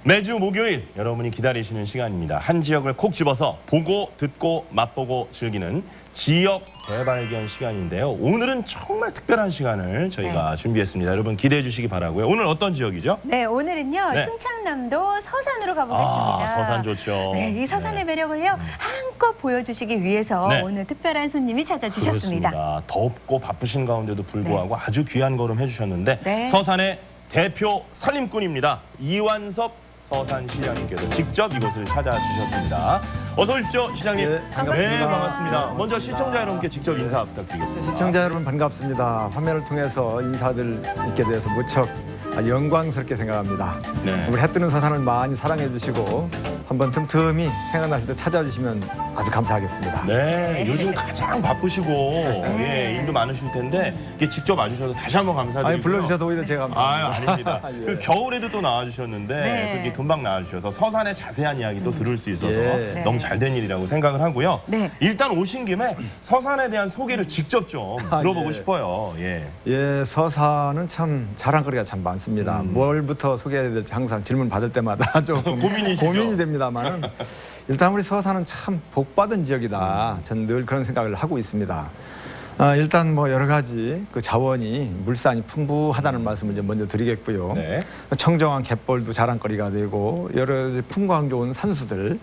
매주 목요일 여러분이 기다리시는 시간입니다. 한 지역을 콕 집어서 보고, 듣고, 맛보고 즐기는 지역 대발견 시간인데요. 오늘은 정말 특별한 시간을 저희가 준비했습니다. 여러분 기대해 주시기 바라고요. 오늘 어떤 지역이죠? 네, 오늘은요. 충청남도 서산으로 가보겠습니다. 서산 좋죠. 네, 이 서산의 매력을요 한껏 보여주시기 위해서 오늘 특별한 손님이 찾아주셨습니다. 그렇습니다. 덥고 바쁘신 가운데도 불구하고 아주 귀한 걸음 해주셨는데 서산의 대표 살림꾼입니다. 이완섭 서산시장님께서 직접 이곳을 찾아주셨습니다. 어서 오십시오, 시장님. 네, 반갑습니다. 네, 반갑습니다. 먼저 시청자 여러분께 직접 인사 부탁드리겠습니다. 시청자 여러분 반갑습니다. 화면을 통해서 인사드릴 수 있게 되어서 무척 영광스럽게 생각합니다. 우리 해뜨는 서산을 많이 사랑해 주시고 한번 틈틈이 생각나실 때 찾아주시면 아주 감사하겠습니다. 네, 요즘 가장 바쁘시고 일도 많으실 텐데 이렇게 직접 와주셔서 다시 한번 감사드리고요. 아니, 불러주셔서 오히려 제가 감사합니다. 아닙니다. 그 겨울에도 또 나와주셨는데 또 이렇게 금방 나와주셔서 서산의 자세한 이야기 또 들을 수 있어서 너무 잘된 일이라고 생각을 하고요. 일단 오신 김에 서산에 대한 소개를 직접 좀 들어보고 싶어요. 서산은 참 자랑거리가 참 많습니다. 뭘부터 소개해야 될지 항상 질문 받을 때마다 조금 고민이 됩니다만은 일단 우리 서산은 참 복받은 지역이다. 전 늘 그런 생각을 하고 있습니다. 일단 뭐 여러 가지 그 자원이 물산이 풍부하다는 말씀을 좀 먼저 드리겠고요. 청정한 갯벌도 자랑거리가 되고 여러 가지 풍광 좋은 산수들,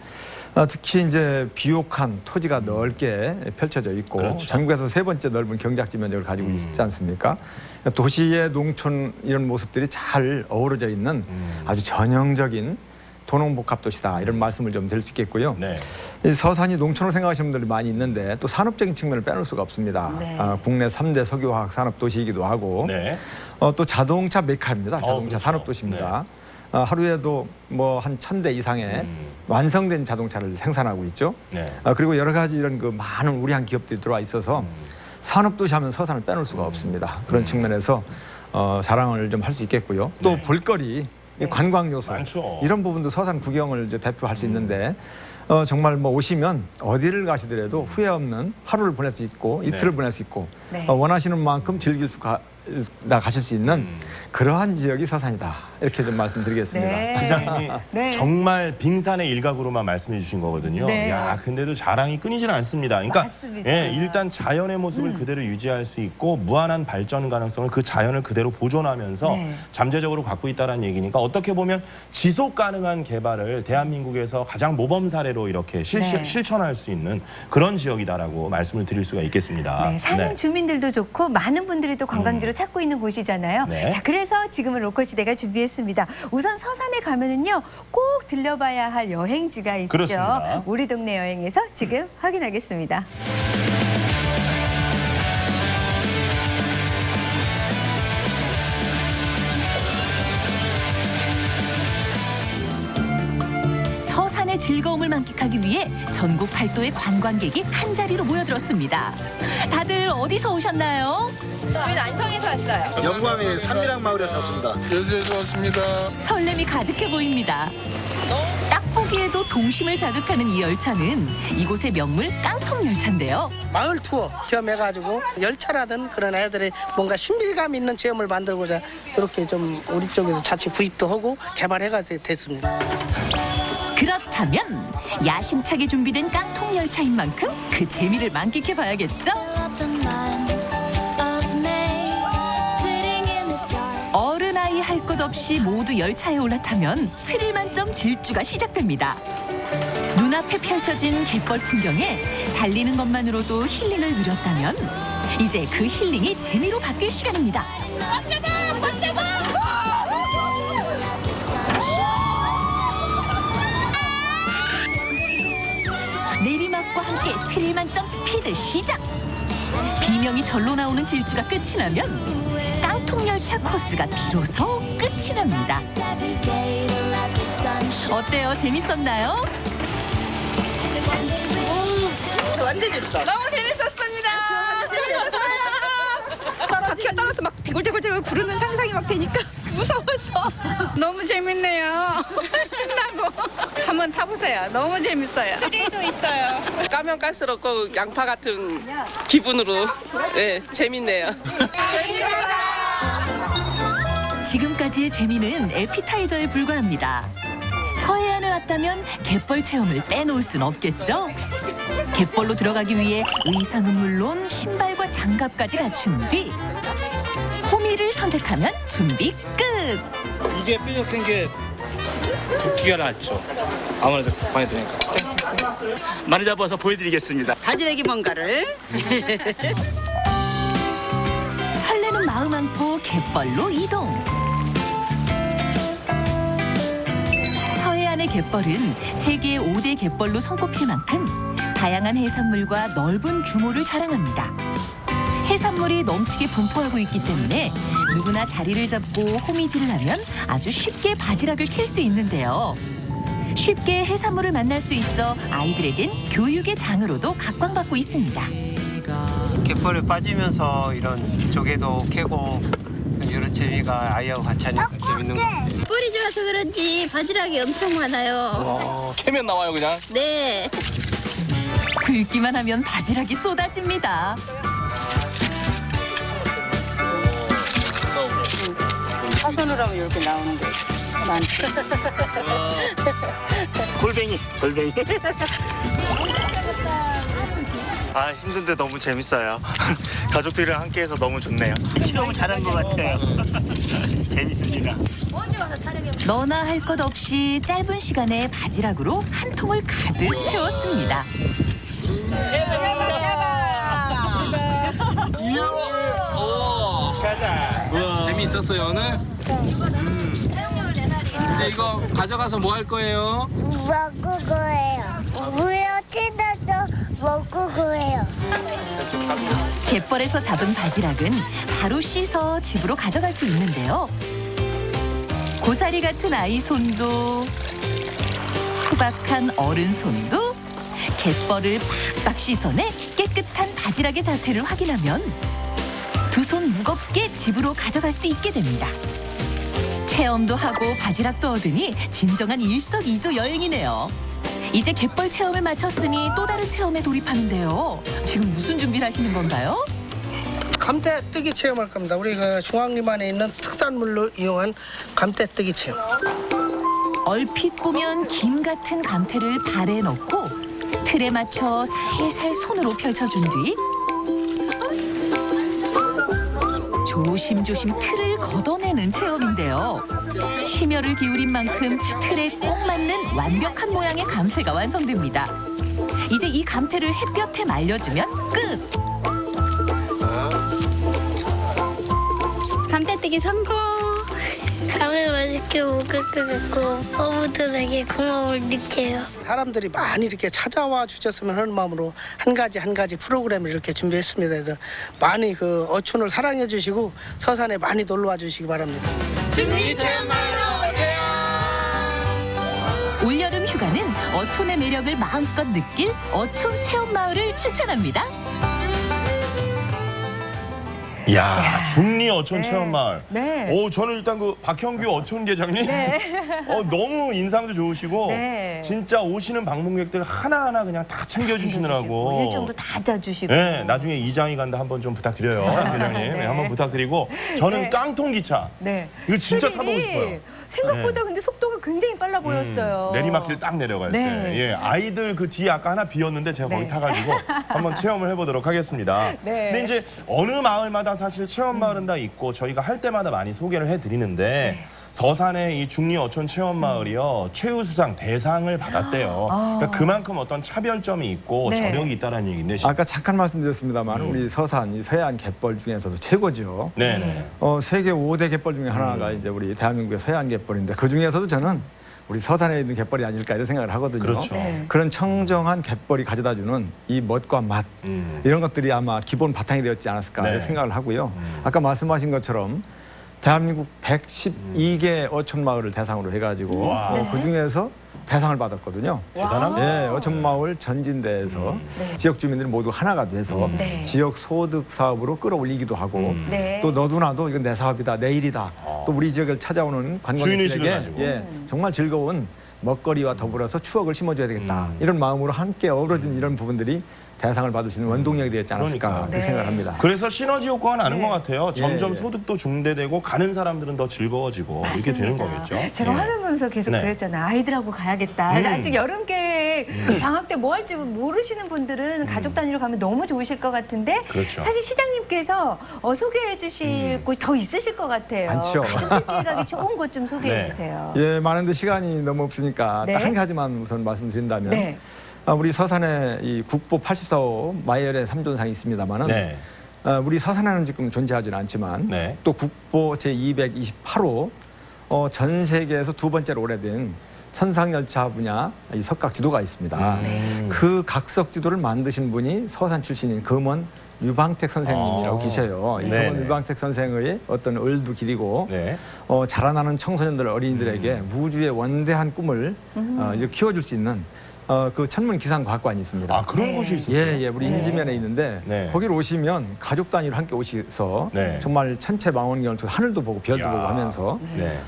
특히 이제 비옥한 토지가 넓게 펼쳐져 있고 전국에서 세 번째 넓은 경작지 면적을 가지고 있지 않습니까? 도시의 농촌 이런 모습들이 잘 어우러져 있는 아주 전형적인 도농복합도시다 이런 말씀을 좀 드릴 수 있겠고요. 이 서산이 농촌으로 생각하시는 분들이 많이 있는데 또 산업적인 측면을 빼놓을 수가 없습니다. 국내 3대 석유화학 산업도시이기도 하고 또 자동차 메카입니다. 자동차 산업도시입니다. 하루에도 뭐 한 1000대 이상의 완성된 자동차를 생산하고 있죠. 그리고 여러 가지 이런 그 많은 우량한 기업들이 들어와 있어서 산업도시 하면 서산을 빼놓을 수가 없습니다. 그런 측면에서 자랑을 좀 할 수 있겠고요. 또 볼거리, 관광 요소 이런 부분도 서산 구경을 이제 대표할 수 있는데 정말 뭐 오시면 어디를 가시더라도 후회 없는 하루를 보낼 수 있고 이틀을 보낼 수 있고 원하시는 만큼 즐길 수 가실 수 있는 그러한 지역이 서산이다. 이렇게 좀 말씀드리겠습니다. 시장님이 정말 빙산의 일각으로만 말씀해 주신 거거든요. 야, 근데도 자랑이 끊이질 않습니다. 그러니까 일단 자연의 모습을 그대로 유지할 수 있고 무한한 발전 가능성을 그 자연을 그대로 보존하면서 잠재적으로 갖고 있다는 얘기니까 어떻게 보면 지속 가능한 개발을 대한민국에서 가장 모범 사례로 이렇게 실천할 수 있는 그런 지역이다라고 말씀을 드릴 수가 있겠습니다. 사는 주민들도 좋고 많은 분들이 또 관광지로 찾고 있는 곳이잖아요. 자, 그래서 지금은 로컬시대가 준비했습니다. 우선 서산에 가면은요 꼭 들려봐야 할 여행지가 있죠. 그렇습니다. 우리 동네 여행에서 지금 확인하겠습니다. 서산의 즐거움을 만끽하기 위해 전국 8도의 관광객이 한자리로 모여들었습니다. 다들 어디서 오셨나요? 저희는 안성에서 왔어요. 영광의 산미랑 마을에서 왔습니다. 여수에서 왔습니다. 설렘이 가득해 보입니다. 딱 보기에도 동심을 자극하는 이 열차는 이곳의 명물 깡통 열차인데요. 마을 투어 겸해가지고 열차라든 그런 애들의 뭔가 신비감 있는 체험을 만들고자 이렇게 좀 우리 쪽에서 자체 구입도 하고 개발해가 됐습니다. 그렇다면 야심차게 준비된 깡통 열차인 만큼 그 재미를 만끽해 봐야겠죠? 어른 아이 할 것 없이 모두 열차에 올라타면 스릴 만점 질주가 시작됩니다. 눈앞에 펼쳐진 갯벌 풍경에 달리는 것만으로도 힐링을 누렸다면 이제 그 힐링이 재미로 바뀔 시간입니다. 내리막과 함께 스릴 만점 스피드 시작! 비명이 절로 나오는 질주가 끝이 나면 깡통열차 코스가 비로소 끝이 납니다. 어때요? 재밌었나요? 완전 재밌어. 너무 재밌었습니다. 바퀴가 떨어져서 막 대굴대굴 구르는 상상이 막 되니까 무서워서. 너무 재밌네요. 신나고. 한번 타보세요. 너무 재밌어요. 스릴도 있어요. 까면 깔수록 꼭 양파 같은 기분으로 재밌네요. 지금까지의 재미는 에피타이저에 불과합니다. 왔다면 갯벌 체험을 빼놓을 순 없겠죠. 갯벌로 들어가기 위해 의상은 물론 신발과 장갑까지 갖춘 뒤 호미를 선택하면 준비 끝. 이게 뾰족한 게 붓기가 낫죠. 아무래도 많이 드니까. 많이 잡아서 보여드리겠습니다. 바지락이 뭔가를. 설레는 마음 안고 갯벌로 이동. 서해안의 갯벌은 세계 5대 갯벌로 손꼽힐 만큼 다양한 해산물과 넓은 규모를 자랑합니다. 해산물이 넘치게 분포하고 있기 때문에 누구나 자리를 잡고 호미질을 하면 아주 쉽게 바지락을 캘 수 있는데요. 쉽게 해산물을 만날 수 있어 아이들에겐 교육의 장으로도 각광받고 있습니다. 갯벌에 빠지면서 이런 조개도 캐고 이런 재미가 아이하고 같이 하니까 재밌는 것 같아요. 뿔이 좋아서 그런지 바지락이 엄청 많아요. 캐면 나와요 그냥? 네. 긁기만 하면 바지락이 쏟아집니다. 사선으로 하면 이렇게 나오는데. 골뱅이. 아 힘든데 너무 재밌어요. 가족들이랑 함께해서 너무 좋네요. 체험을 잘한 것 같아요. 재밌습니다. 너나 할 것 없이 짧은 시간에 바지락으로 한 통을 가득 채웠습니다. 가자. 재미있었어요 오늘? 이제 이거 가져가서 뭐 할 거예요? 먹을 거예요. 물에 뜯어서 먹을 거예요. 갯벌에서 잡은 바지락은 바로 씻어 집으로 가져갈 수 있는데요. 고사리 같은 아이 손도 투박한 어른 손도 갯벌을 팍팍 씻어내 깨끗한 바지락의 자태를 확인하면 두 손 무겁게 집으로 가져갈 수 있게 됩니다. 체험도 하고 바지락도 얻으니 진정한 일석이조 여행이네요. 이제 갯벌 체험을 마쳤으니 또 다른 체험에 돌입하는데요. 지금 무슨 준비를 하시는 건가요? 감태뜨기 체험할 겁니다. 우리 그 중앙리만에 있는 특산물로 이용한 감태뜨기 체험. 얼핏 보면 김 같은 감태를 발에 넣고 틀에 맞춰 살살 손으로 펼쳐준 뒤 조심조심 틀을 걷어내는 체험인데요. 심혈을 기울인 만큼 틀에 꼭 맞는 완벽한 모양의 감태가 완성됩니다. 이제 이 감태를 햇볕에 말려주면 끝! 감태뜨기 성공! 감을 맛있게 먹을 것 같고 어부들에게 고마움을 느껴요. 사람들이 많이 이렇게 찾아와 주셨으면 하는 마음으로 한 가지 프로그램을 이렇게 준비했습니다. 그래서 많이 그 어촌을 사랑해 주시고 서산에 많이 놀러 와 주시기 바랍니다. 올여름 휴가는 어촌의 매력을 마음껏 느낄 어촌 체험마을을 추천합니다. 야, 중리 어촌 체험마을. 네. 오, 저는 일단 그 박형규 어촌계장님 너무 인상도 좋으시고 네. 진짜 오시는 방문객들 하나하나 그냥 다 챙겨주시느라고. 일정도 다 짜주시고. 네, 나중에 이장이 간다 한번 좀 부탁드려요, 계장님. 네, 한번 부탁드리고 저는 깡통 기차. 네. 이거 진짜 스릴이 타보고 싶어요. 생각보다 근데 속도가 굉장히 빨라 보였어요. 내리막길 딱 내려갈 네. 때. 예, 아이들 그 뒤에 아까 하나 비었는데 제가 거기 타가지고 한번 체험을 해보도록 하겠습니다. 네. 근데 이제 어느 마을마다 사실 체험 마을은 다 있고 저희가 할 때마다 많이 소개를 해드리는데 서산의 이 중리 어촌 체험 마을이요 최우수상 대상을 받았대요. 그러니까 그만큼 어떤 차별점이 있고 네. 저력이 있다는 얘기인데. 아까 잠깐 말씀드렸습니다만 우리 서산, 이 서해안 갯벌 중에서도 최고죠. 네네. 세계 5대 갯벌 중에 하나가 이제 우리 대한민국의 서해안 갯벌인데 그 중에서도 저는 우리 서산에 있는 갯벌이 아닐까 이런 생각을 하거든요. 그렇죠. 네. 그런 청정한 갯벌이 가져다주는 이 멋과 맛 이런 것들이 아마 기본 바탕이 되었지 않았을까 네. 이런 생각을 하고요. 아까 말씀하신 것처럼 대한민국 112개 어촌 마을을 대상으로 해가지고 그 중에서 대상을 받았거든요. 대단합니다. 예, 어촌 마을 전진대에서 지역 주민들이 모두 하나가 돼서 네. 지역 소득 사업으로 끌어올리기도 하고 네. 또 너도나도 이건 내 사업이다, 내 일이다. 또 우리 지역을 찾아오는 주인의식을 관광객에게 가지고. 정말 즐거운 먹거리와 더불어서 추억을 심어줘야 되겠다. 이런 마음으로 함께 어우러진 이런 부분들이 대상을 받을 수 있는 원동력이 되었지 않았을까 그러니까. 그렇게 생각을 합니다. 그래서 시너지 효과가 나는 네. 것 같아요. 점점 예. 소득도 중대되고 가는 사람들은 더 즐거워지고 이렇게 되는 거겠죠. 제가 예. 화면 보면서 계속 네. 그랬잖아요. 아이들하고 가야겠다. 아직 여름 계획 방학 때 뭐 할지 모르시는 분들은 가족 단위로 가면 너무 좋으실 것 같은데 그렇죠. 사실 시장님께서 소개해 주실 곳이 더 있으실 것 같아요. 많죠. 가족들끼리 가기 좋은 곳 좀 소개해 네. 주세요. 예, 많은데 시간이 너무 없으니까 네. 딱 한 가지만 우선 말씀드린다면 네. 우리 서산에 이 국보 84호 마이열의 3존상이 있습니다만은 네. 우리 서산에는 지금 존재하지는 않지만 네. 또 국보 제228호 전 세계에서 두 번째로 오래된 천상열차 분야 이 석각 지도가 있습니다. 그 각석 지도를 만드신 분이 서산 출신인 금원 유방택 선생님이라고 계셔요. 이 금원 유방택 선생의 어떤 을도 기리고 네. 자라나는 청소년들 어린이들에게 우주의 원대한 꿈을 이제 키워줄 수 있는 그 천문 기상과학관이 있습니다. 아, 그런 곳이 있었어요? 예, 우리 인지면에 있는데 네. 거기를 오시면 가족 단위로 함께 오셔서 네. 정말 천체 망원경을 통해 하늘도 보고 별도 야. 보고 하면서 네.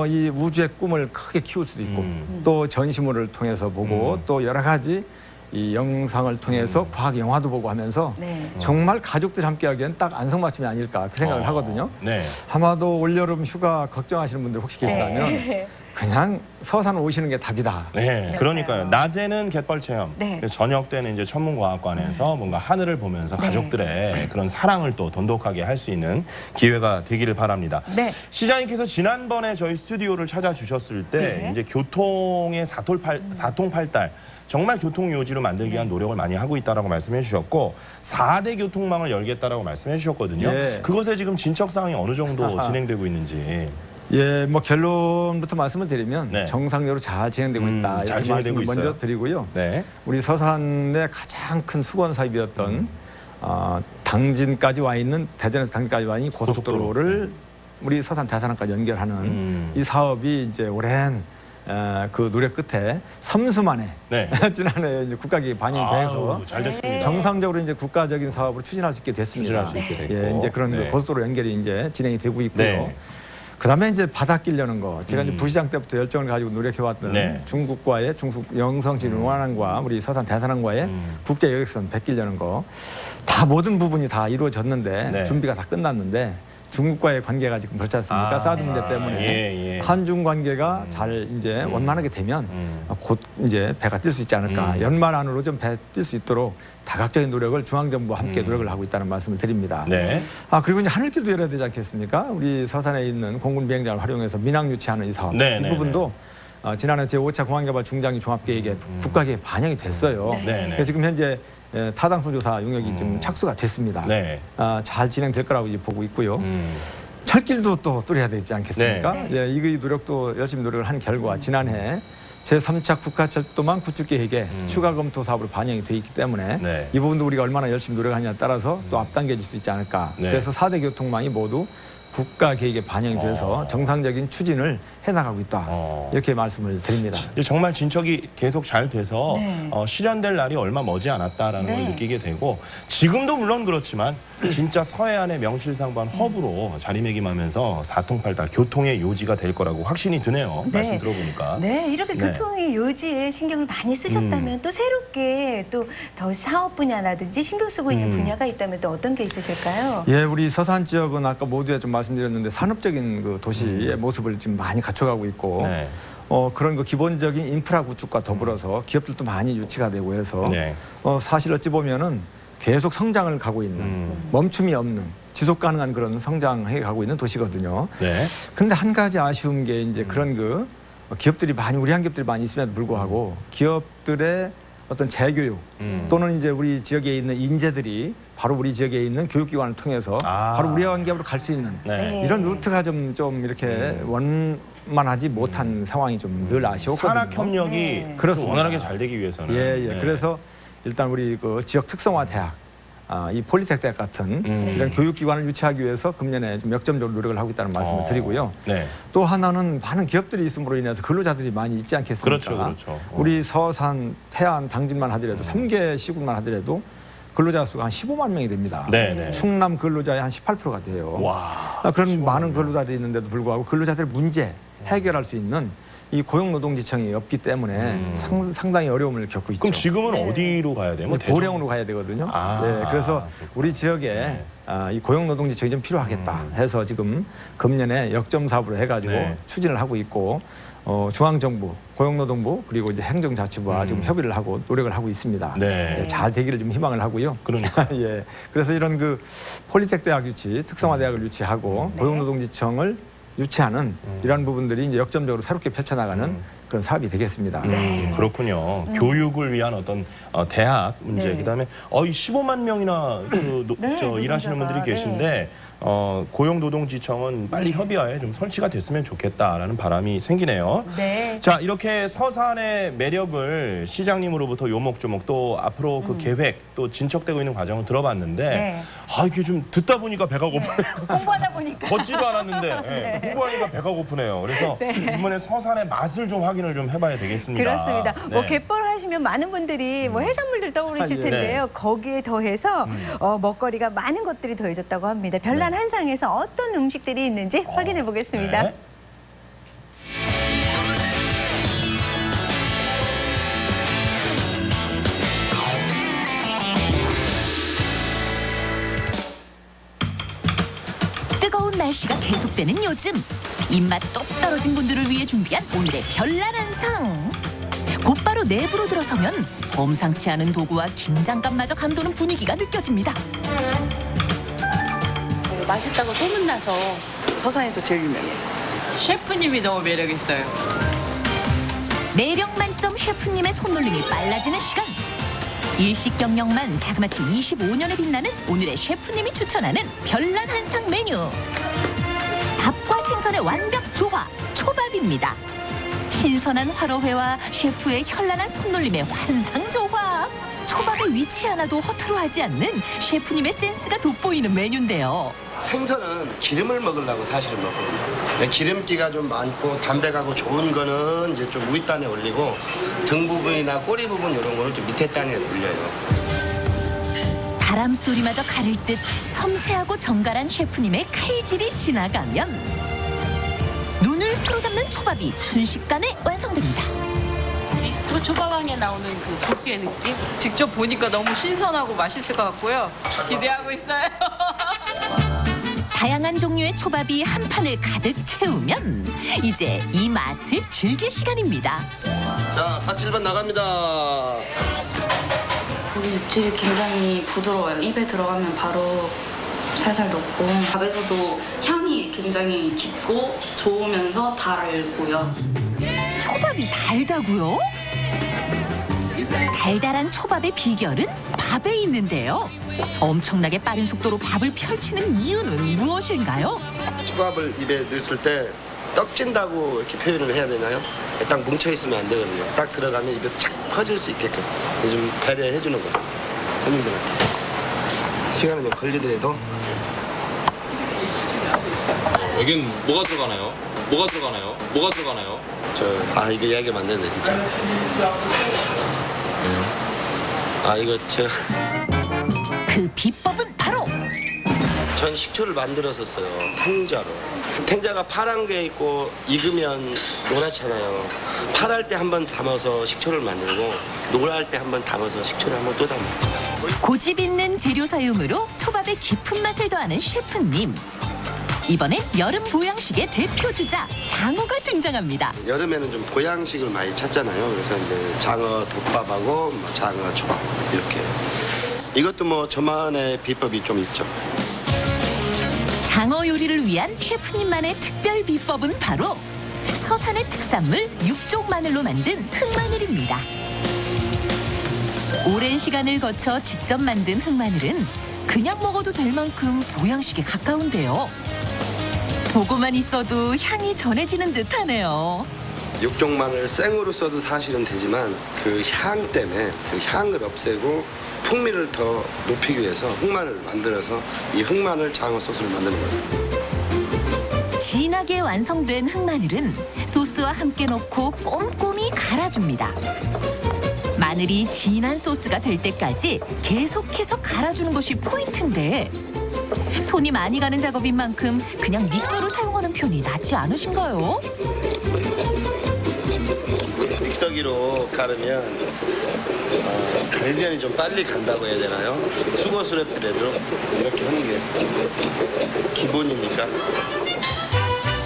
이 우주의 꿈을 크게 키울 수도 있고 또 전시물을 통해서 보고 또 여러 가지 이 영상을 통해서 과학 영화도 보고 하면서 네. 정말 가족들이 함께하기엔 딱 안성맞춤이 아닐까 그 생각을 하거든요. 네. 아마도 올여름 휴가 걱정하시는 분들 혹시 계시다면 네. 그냥 서산 오시는 게 답이다. 네, 그러니까요. 낮에는 갯벌 체험, 네. 저녁 때는 이제 천문과학관에서 뭔가 하늘을 보면서 가족들의 그런 사랑을 또 돈독하게 할 수 있는 기회가 되기를 바랍니다. 네. 시장님께서 지난번에 저희 스튜디오를 찾아주셨을 때 이제 교통의 사통팔달 정말 교통요지로 만들기 위한 노력을 많이 하고 있다라고 말씀해 주셨고 4대 교통망을 열겠다라고 말씀해 주셨거든요. 예. 그것에 지금 진척 사항이 어느 정도 진행되고 있는지. 예, 뭐 결론부터 말씀을 드리면 네. 정상적으로 잘 진행되고 있다. 잘 이렇게 진행되고 말씀을 먼저 있어요. 드리고요. 네. 우리 서산의 가장 큰 수건 사입이었던 당진까지 와 있는 대전에서 당진까지 와 있는 고속도로를 우리 서산 대산항까지 연결하는 이 사업이 이제 오랜 그 노력 끝에 3수 만에 네. 지난해 이제 국가계획 반영돼서 잘 됐습니다. 정상적으로 이제 국가적인 사업으로 추진할 수 있게 됐습니다. 추진할 수 있게 됐고. 예, 이제 그런 네. 그 고속도로 연결이 이제 진행이 되고 있고요. 네. 그다음에 이제 바닷길 여는 거. 제가 이제 부시장 때부터 열정을 가지고 노력해왔던 네. 중국과의 중국 영성진 운하항과 우리 서산 대산항과의 국제 여객선 100길 여는 거. 다 모든 부분이 다 이루어졌는데 네. 준비가 다 끝났는데 중국과의 관계가 지금 그렇지 않습니까? 사드 문제 때문에 한중 관계가 잘 이제 원만하게 되면 곧 이제 배가 뜰 수 있지 않을까. 연말 안으로 좀 배 뜰 수 있도록 다각적인 노력을 중앙정부와 함께 노력을 하고 있다는 말씀을 드립니다. 네. 그리고 이제 하늘길도 열어야 되지 않겠습니까? 우리 서산에 있는 공군 비행장을 활용해서 민항 유치하는 이 사업. 네, 이 네, 부분도 지난해 제5차 공항개발 중장기 종합계획에 국가계획 반영이 됐어요. 네, 네. 그래서 지금 현재 타당성 조사 용역이 좀 착수가 됐습니다. 네. 잘 진행될 거라고 이제 보고 있고요. 철길도 또 뚫어야 되지 않겠습니까? 네. 예, 이 노력도 열심히 노력을 한 결과 지난해 제3차 국가철도망 구축계획에 추가 검토 사업으로 반영이 돼 있기 때문에 네. 이 부분도 우리가 얼마나 열심히 노력하냐에 따라서 또 앞당겨질 수 있지 않을까. 네. 그래서 4대 교통망이 모두 국가 계획에 반영이 돼서 정상적인 추진을 해나가고 있다. 이렇게 말씀을 드립니다. 정말 진척이 계속 잘 돼서 네. 실현될 날이 얼마 머지 않았다라는 네. 걸 느끼게 되고 지금도 물론 그렇지만 진짜 서해안의 명실상부한 허브로 자리매김하면서 사통팔달 교통의 요지가 될 거라고 확신이 드네요. 네. 말씀 들어보니까. 네, 이렇게 네. 교통의 요지에 신경을 많이 쓰셨다면 또 새롭게 또 더 사업 분야라든지 신경 쓰고 있는 분야가 있다면 또 어떤 게 있으실까요? 예, 우리 서산 지역은 아까 모두에 좀 말씀드렸는데 산업적인 그 도시의 모습을 지금 많이 갖춰가고 있고 네. 그런 그 기본적인 인프라 구축과 더불어서 기업들도 많이 유치가 되고 해서 네. 사실 어찌 보면은 계속 성장을 가고 있는 멈춤이 없는 지속 가능한 그런 성장해 가고 있는 도시거든요. 네. 그런데 한 가지 아쉬운 게 이제 그런 그 기업들이 많이 우리한 기업들이 많이 있음에도 불구하고 기업들의 어떤 재교육 또는 이제 우리 지역에 있는 인재들이 바로 우리 지역에 있는 교육기관을 통해서 바로 우리한 기업으로 갈 수 있는 네. 이런 루트가 좀 이렇게 원만하지 못한 상황이 좀 늘 아쉬웠거든요. 산학 협력이 그렇습니다. 원활하게 잘 되기 위해서는. 예. 네. 그래서 일단 우리 그 지역 특성화 대학, 이 폴리텍 대학 같은 이런 교육기관을 유치하기 위해서 금년에 좀 역점적으로 노력을 하고 있다는 말씀을 드리고요. 네. 또 하나는 많은 기업들이 있음으로 인해서 근로자들이 많이 있지 않겠습니까? 그렇죠. 우리 서산, 태안, 당진만 하더라도 3개 시군만 하더라도 근로자 수가 한 15만 명이 됩니다. 네. 충남 근로자의 한 18%가 돼요. 와. 그런 많은 근로자들이 있는데도 불구하고 근로자들의 문제 해결할 수 있는 이 고용노동지청이 없기 때문에 상당히 어려움을 겪고 있죠. 그럼 지금은 어디로 가야 돼요? 뭐 고령으로 가야 되거든요. 네, 그래서 우리 지역에 이 고용노동지청이 좀 필요하겠다 해서 지금 금년에 역점 사업으로 해가지고 추진을 하고 있고 중앙정부, 고용노동부 그리고 이제 행정자치부와 지금 협의를 하고 노력을 하고 있습니다. 네, 잘 되기를 좀 희망을 하고요. 그러니까 예, 그래서 이런 그 폴리텍 대학 유치, 특성화 대학을 유치하고 고용노동지청을 유치하는 이런 부분들이 이제 역점적으로 새롭게 펼쳐나가는 그런 사업이 되겠습니다. 그렇군요. 교육을 위한 어떤 대학 문제, 그다음에 이 15만 명이나 일하시는 분들이 계신데 고용노동지청은 빨리 협의하에 좀 설치가 됐으면 좋겠다라는 바람이 생기네요. 네. 자, 이렇게 서산의 매력을 시장님으로부터 요목조목 또 앞으로 그 계획 또 진척되고 있는 과정을 들어봤는데 이게 좀 듣다 보니까 배가 고프네요. 홍보하다 보니까 걷지도 않았는데 홍보하니까 배가 고프네요. 그래서 이번에 서산의 맛을 좀 확인을 좀 해봐야 되겠습니다. 그렇습니다. 뭐 갯벌 하시면 많은 분들이 뭐 해산물들 떠오르실 텐데요. 거기에 더해서 먹거리가 많은 것들이 더해졌다고 합니다. 별난 한상에서 어떤 음식들이 있는지 확인해 보겠습니다. 뜨거운 날씨가 계속되는 요즘 입맛 똑 떨어진 분들을 위해 준비한 오늘의 별난 한상. 곧바로 내부로 들어서면 범상치 않은 도구와 긴장감마저 감도는 분위기가 느껴집니다. 맛있다고 소문나서 서산에서 제일 유명해요. 셰프님이 너무 매력있어요. 매력 만점 셰프님의 손놀림이 빨라지는 시간. 일식 경력만 자그마치 25년에 빛나는 오늘의 셰프님이 추천하는 별난 한상 메뉴. 밥과 생선의 완벽 조화, 초밥입니다. 신선한 화로회와 셰프의 현란한 손놀림의 환상 조화. 초밥의 위치 하나도 허투루 하지 않는 셰프님의 센스가 돋보이는 메뉴인데요. 생선은 기름을 먹으려고 사실은 먹거든요. 기름기가 좀 많고 담백하고 좋은 거는 이제 좀 윗단에 올리고 등 부분이나 꼬리 부분 이런 거는 좀 밑에 단에 올려요. 바람 소리마저 가릴 듯 섬세하고 정갈한 셰프님의 칼질이 지나가면 눈을 사로잡는 초밥이 순식간에 완성됩니다. 미스터 초밥왕에 나오는 그 고수의 느낌? 직접 보니까 너무 신선하고 맛있을 것 같고요. 기대하고 있어요. 다양한 종류의 초밥이 한 판을 가득 채우면 이제 이 맛을 즐길 시간입니다. 자, 다 7번 나갑니다. 고기 육질이 굉장히 부드러워요. 입에 들어가면 바로 살살 녹고 밥에서도 향이 굉장히 깊고 좋으면서 달고요. 초밥이 달다고요? 달달한 초밥의 비결은 밥에 있는데요. 엄청나게 빠른 속도로 밥을 펼치는 이유는 무엇일까요? 초밥을 입에 넣었을 때 떡진다고 이렇게 표현을 해야 되나요? 딱 뭉쳐있으면 안 되거든요. 딱 들어가면 입에 착 퍼질 수 있게끔 좀 배려해 주는 거예요. 손님들한테. 시간은 좀 걸리더라도. 여긴 뭐가 들어가나요? 뭐가 들어가나요? 뭐가 들어가나요? 이거 이야기하면 안 되는데 진짜. 이거 그 비법은 바로 전 식초를 만들었었어요. 탱자로. 탱자가 파란 게 있고 익으면 노랗잖아요. 파랄 때 한 번 담아서 식초를 만들고 노랄 때 한 번 담아서 식초를 한 번 또 담아요. 고집 있는 재료 사용으로 초밥의 깊은 맛을 더하는 셰프님. 이번엔 여름 보양식의 대표 주자 장어가 등장합니다. 여름에는 좀 보양식을 많이 찾잖아요. 그래서 이제 장어 덮밥하고 장어 초밥 이렇게. 이것도 뭐 저만의 비법이 좀 있죠. 장어 요리를 위한 셰프님만의 특별 비법은 바로 서산의 특산물 육종 마늘로 만든 흑마늘입니다. 오랜 시간을 거쳐 직접 만든 흑마늘은 그냥 먹어도 될 만큼 보양식에 가까운데요. 보고만 있어도 향이 전해지는 듯하네요. 육종 마늘 생으로 써도 사실은 되지만 그 향 때문에 그 향을 없애고 풍미를 더 높이기 위해서 흑마늘을 만들어서 이 흑마늘 장어 소스를 만드는 거예요. 진하게 완성된 흑마늘은 소스와 함께 넣고 꼼꼼히 갈아줍니다. 마늘이 진한 소스가 될 때까지 계속해서 갈아주는 것이 포인트인데 손이 많이 가는 작업인 만큼 그냥 믹서를 사용하는 편이 낫지 않으신가요? 믹서기로 가르면 갈비향이 좀 빨리 간다고 해야 되나요? 수고스럽더라도 이렇게 하는 게 기본이니까.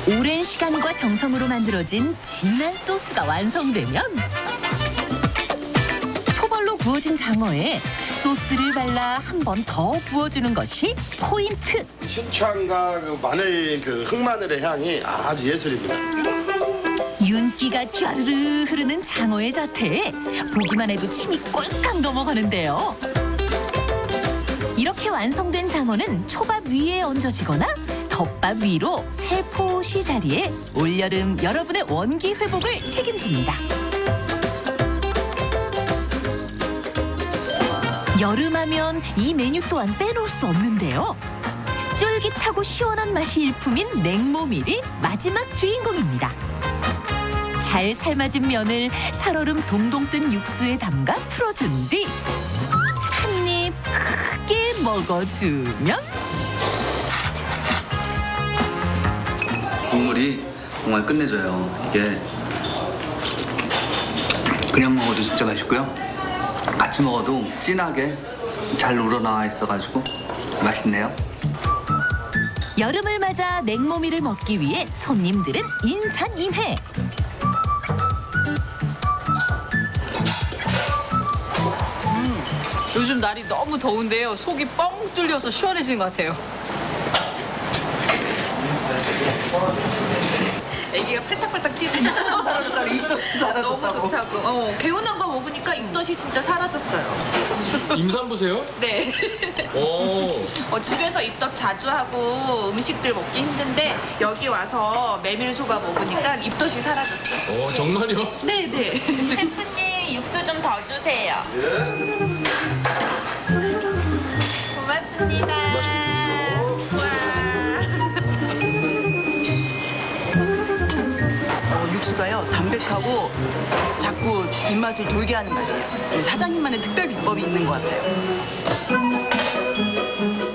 오랜 시간과 정성으로 만들어진 진한 소스가 완성되면 초벌로 구워진 장어에 소스를 발라 한 번 더 부어주는 것이 포인트. 신창과 그 마늘, 그 흑마늘의 향이 아주 예술입니다. 윤기가 쫘르르 흐르는 장어의 자태에 보기만 해도 침이 꼴깍 넘어가는데요. 이렇게 완성된 장어는 초밥 위에 얹어지거나 덮밥 위로 살포시 자리에 올여름 여러분의 원기 회복을 책임집니다. 여름하면 이 메뉴 또한 빼놓을 수 없는데요. 쫄깃하고 시원한 맛이 일품인 냉모밀이 마지막 주인공입니다. 잘 삶아진 면을 살얼음 동동 뜬 육수에 담가 풀어준 뒤 한 입 크게 먹어주면 국물이 정말 끝내줘요. 이게 그냥 먹어도 진짜 맛있고요. 같이 먹어도 진하게 잘 우러나와 있어가지고 맛있네요. 여름을 맞아 냉모밀을 먹기 위해 손님들은 인산임해. 요즘 날이 너무 더운데요. 속이 뻥 뚫려서 시원해지는 것 같아요. 애기가 팔딱팔딱 뛰고 입덧이 너무 좋다고. 개운한 거 먹으니까 입덧이 진짜 사라졌어요. 임산부세요? 네. 오. 집에서 입덧 자주 하고 음식들 먹기 힘든데 여기 와서 메밀소바 먹으니까 입덧이 사라졌어요. 정말요? 네네. 셰프님 육수 좀 더 주세요. 고맙습니다. 육수가요 담백하고 자꾸 입맛을 돌게 하는 맛이에요. 사장님만의 특별 비법이 있는 것 같아요.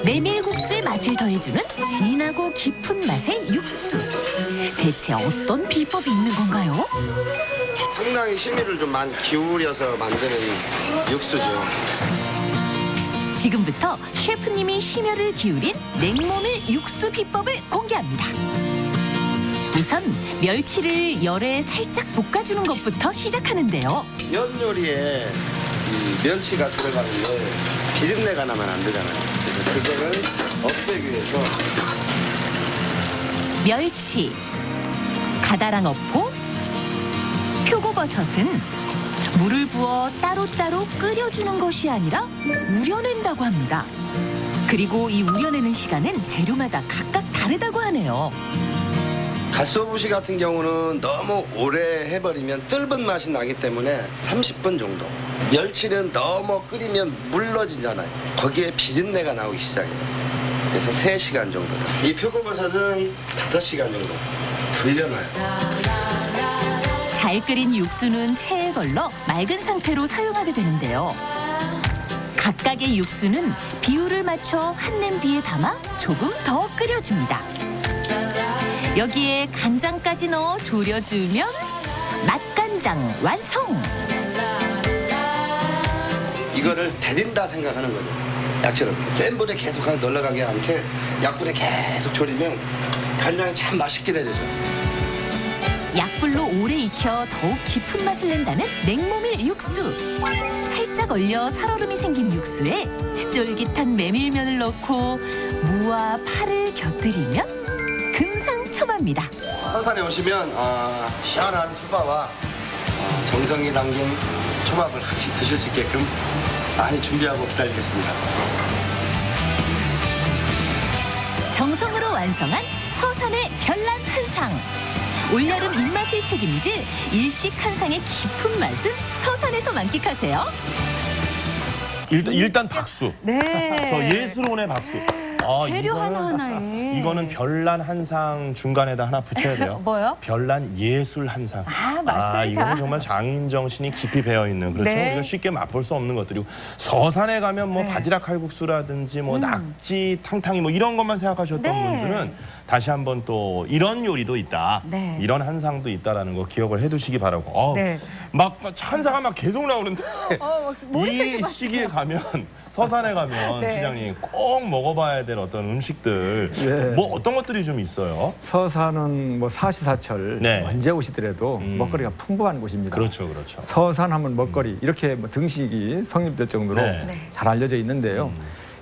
메밀국수의 맛을 더해주는 진하고 깊은 맛의 육수. 대체 어떤 비법이 있는 건가요? 상당히 심의를 좀 많이 기울여서 만드는 육수죠. 지금부터 셰프님이 심혈을 기울인 냉모밀 육수 비법을 공개합니다. 우선 멸치를 열에 살짝 볶아주는 것부터 시작하는데요. 면 요리에 이 멸치가 들어가는데 비린내가 나면 안 되잖아요. 그래서 그거를 없애기 위해서 멸치, 가다랑어포, 표고버섯은 물을 부어 따로따로 끓여주는 것이 아니라 우려낸다고 합니다. 그리고 이 우려내는 시간은 재료마다 각각 다르다고 하네요. 갓소부시 같은 경우는 너무 오래 해버리면 뜰은 맛이 나기 때문에 30분 정도. 멸치는 너무 끓이면 물러지잖아요. 거기에 비린내가 나오기 시작해요. 그래서 3시간 정도. 이 표고버섯은 5시간 정도 불려놔요. 잘 끓인 육수는 체에 걸러 맑은 상태로 사용하게 되는데요. 각각의 육수는 비율을 맞춰 한 냄비에 담아 조금 더 끓여줍니다. 여기에 간장까지 넣어 졸여주면 맛간장 완성! 이거를 데린다 생각하는 거죠. 약처럼 센 불에 계속 놀러가지 않게 약불에 계속 졸이면 간장이 참 맛있게 데려져요. 약불로 오래 익혀 더욱 깊은 맛을 낸다는 냉모밀 육수. 살짝 얼려 살얼음이 생긴 육수에 쫄깃한 메밀면을 넣고 무와 파를 곁들이면 금상첨화입니다. 서산에 오시면 시원한 소바와 정성이 담긴 초밥을 같이 드실 수 있게끔 많이 준비하고 기다리겠습니다. 정성으로 완성한 서산의 별난 한상. 올여름 입맛을 책임질 일식 한상의 깊은 맛은 서산에서 만끽하세요. 일단 박수. 네. 저 예술혼의 박수. 재료 하나하나에. 이거는 별난 한상 중간에다 하나 붙여야 돼요. 뭐요? 별난 예술 한상. 맞습니다. 이거는 정말 장인 정신이 깊이 배어 있는, 그렇죠? 네. 우리가 쉽게 맛볼 수 없는 것들이고, 서산에 가면 뭐 바지락 칼국수라든지 뭐 낙지 탕탕이 뭐 이런 것만 생각하셨던 분들은 다시 한번 또 이런 요리도 있다, 이런 한상도 있다라는 거 기억을 해두시기 바라고. 막 한상가 막 계속 나오는데 이 시기에 가면, 서산에 가면 시장님 꼭 먹어봐야 될 어떤 음식들, 뭐 어떤 것들이 좀 있어요? 서산은 뭐 사시사철 언제 오시더라도 먹거리가 풍부한 곳입니다. 그렇죠, 그렇죠. 서산하면 먹거리, 이렇게 뭐 등식이 성립될 정도로 잘 알려져 있는데요.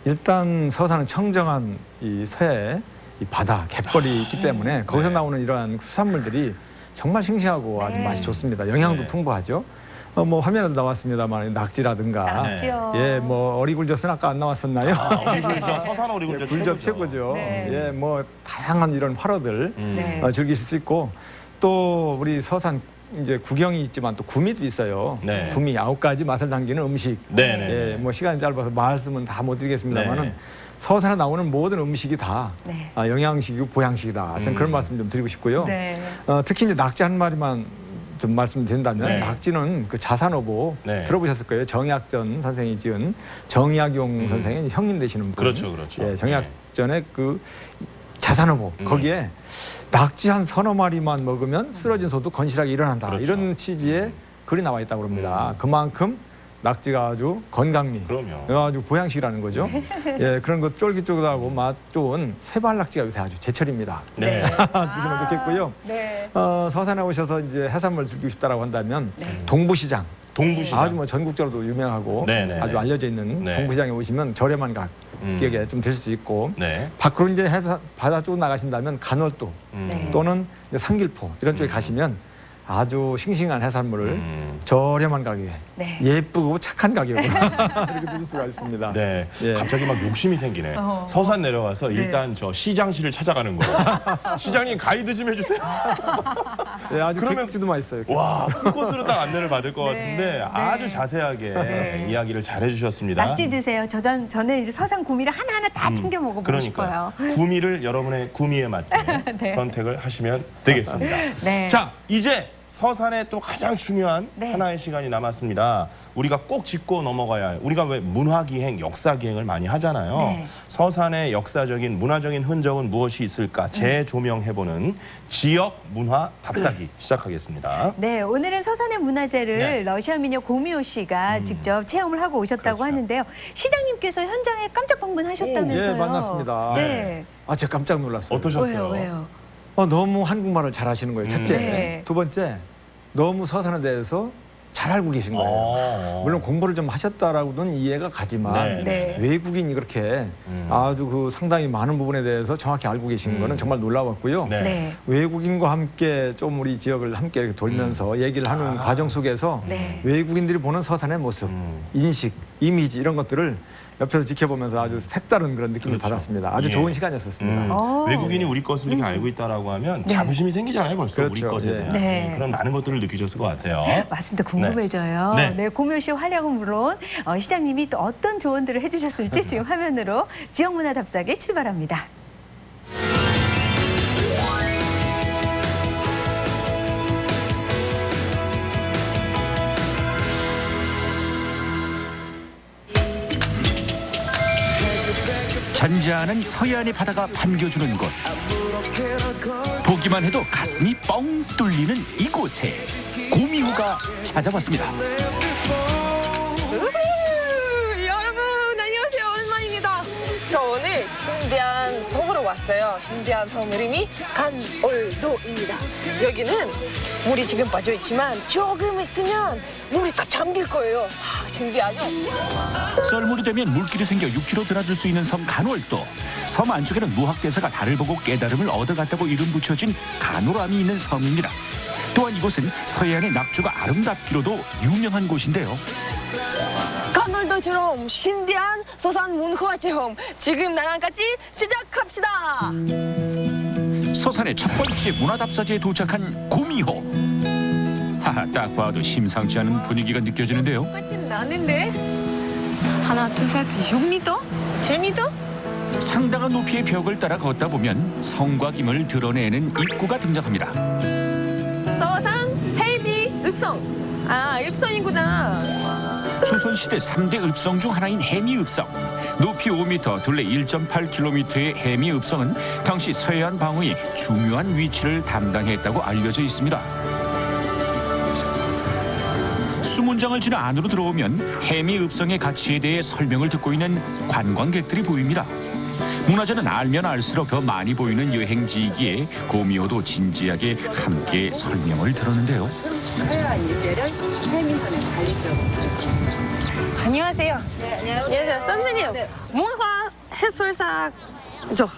일단 서산은 청정한 이 서해 이 바다, 갯벌이 있기 때문에 거기서 나오는 이러한 수산물들이 정말 싱싱하고 아주 맛이 좋습니다. 영양도 풍부하죠. 뭐 화면에도 나왔습니다만 낙지라든가, 낙지요. 뭐 어리굴젓은 아까 안 나왔었나요? 어리굴젓, 서산 어리굴젓 굴젓 최고죠. 뭐 다양한 이런 활어들 즐기실 수 있고, 또 우리 서산 이제 구경이 있지만 또 구미도 있어요. 구미 9가지 맛을 담기는 음식. 뭐 시간이 짧아서 말씀은 다 못 드리겠습니다만은 서산에 나오는 모든 음식이 다 영양식이고 보양식이다. 저는 그런 말씀 좀 드리고 싶고요. 특히 이제 낙지 한 마리만 좀 말씀드린다면, 낙지는 그 자산어보 들어보셨을 거예요. 정약전 선생이 지은, 정약용 선생이 형님 되시는 분. 그렇죠. 정약전의 그 자산어보, 거기에 낙지 한 서너 마리만 먹으면 쓰러진 소도 건실하게 일어난다. 이런 취지의 글이 나와 있다고 합니다. 그만큼 낙지가 아주 건강미, 아주 보양식이라는 거죠. 그런 것 쫄깃쫄깃하고 맛 좋은 새발낙지가 요새 아주 제철입니다. 드시면 좋겠고요. 서산에 오셔서 이제 해산물 즐기고 싶다라고 한다면 동부시장. 아주 뭐 전국적으로도 유명하고 아주 알려져 있는 동부시장에 오시면 저렴한 가격에 좀 드실 수 있고, 밖으로 이제 바다 쪽으로 나가신다면 간월도 또는 이제 상길포 이런 쪽에 가시면 아주 싱싱한 해산물을 저렴한 가격에 예쁘고 착한 가격으로 이렇게 드실 수가 있습니다. 갑자기 막 욕심이 생기네. 서산 내려가서 일단 저 시장실을 찾아가는 거예요. 시장님 가이드 좀 해주세요. 아주 개국지도 맛있어요. 와, 큰 곳으로 딱 안내를 받을 것 같은데 아주 자세하게 이야기를 잘 해주셨습니다. 낙지 드세요. 저는 이제 서산 구미를 하나하나 다 챙겨 먹어보고 싶어요. 구미를 여러분의 구미에 맞게 선택을 하시면 되겠습니다. 자, 이제 서산의 또 가장 중요한 하나의 시간이 남았습니다. 우리가 꼭 짚고 넘어가야 할, 우리가 왜 문화기행, 역사기행을 많이 하잖아요. 서산의 역사적인, 문화적인 흔적은 무엇이 있을까 재조명해보는 지역 문화 답사기 시작하겠습니다. 오늘은 서산의 문화재를 러시아 미녀 고미호 씨가 직접 체험을 하고 오셨다고 하는데요. 시장님께서 현장에 깜짝 방문하셨다면서요. 만났습니다. 제가 깜짝 놀랐어요. 어떠셨어요? 왜요? 너무 한국말을 잘하시는 거예요. 첫째. 두 번째, 너무 서산에 대해서 잘 알고 계신 거예요. 물론 공부를 좀 하셨다라고는 이해가 가지만 외국인이 그렇게 아주 그 상당히 많은 부분에 대해서 정확히 알고 계시는 거는 정말 놀라웠고요. 외국인과 함께 좀 우리 지역을 함께 이렇게 돌면서 얘기를 하는 과정 속에서 외국인들이 보는 서산의 모습, 인식, 이미지 이런 것들을 옆에서 지켜보면서 아주 색다른 그런 느낌을 받았습니다. 아주 좋은 시간이었습니다. 외국인이 우리 것을 이렇게 알고 있다라고 하면 자부심이 생기잖아요. 벌써 우리 것에 대한 그런 많은 것들을 느끼셨을 것 같아요. 맞습니다. 궁금해져요. 고미호 씨 활약은 물론 시장님이 또 어떤 조언들을 해주셨을지 지금 화면으로 지역문화 답사기 출발합니다. 잔잔한 서해안의 바다가 반겨주는 곳. 보기만 해도 가슴이 뻥 뚫리는 이곳에 고미호가 찾아왔습니다. 여러분 안녕하세요. 오랜만입니다. 저 오늘 신비한 섬으로 왔어요. 신비한 섬 이름이 간월도입니다. 여기는 물이 지금 빠져있지만 조금 있으면 물이 다 잠길 거예요. 신기하죠? 썰물이 되면 물길이 생겨 6km 드나들 수 있는 섬 간월도. 섬 안쪽에는 무학대사가 달을 보고 깨달음을 얻어갔다고 이름 붙여진 간호람이 있는 섬입니다. 또한 이곳은 서해안의 낙조가 아름답기로도 유명한 곳인데요. 간월도처럼 신비한 서산 문화 체험 지금 나랑 같이 시작합시다. 서산의 첫 번째 문화답사지에 도착한 고미호. 하하, 딱 봐도 심상치 않은 분위기가 느껴지는데요. 똑같이 나는데 하나, 둘, 셋, 6m? 7m? 상당한 높이의 벽을 따라 걷다 보면 성과 김을 드러내는 입구가 등장합니다. 서산 헤비 읍성. 아, 읍성이구나. 조선시대 3대 읍성 중 하나인 해미읍성. 높이 5m, 둘레 1.8km의 해미읍성은 당시 서해안 방어의 중요한 위치를 담당했다고 알려져 있습니다. 수문장을 지나 안으로 들어오면 해미읍성의 가치에 대해 설명을 듣고 있는 관광객들이 보입니다. 문화재는 알면 알수록 더 많이 보이는 여행지이기에 고미호도 진지하게 함께 설명을 들었는데요. 서해안 일대를 해민선에 달리죠. 안녕하세요. 네, 안녕하세요. 선생님, 네. 문화 해설사죠?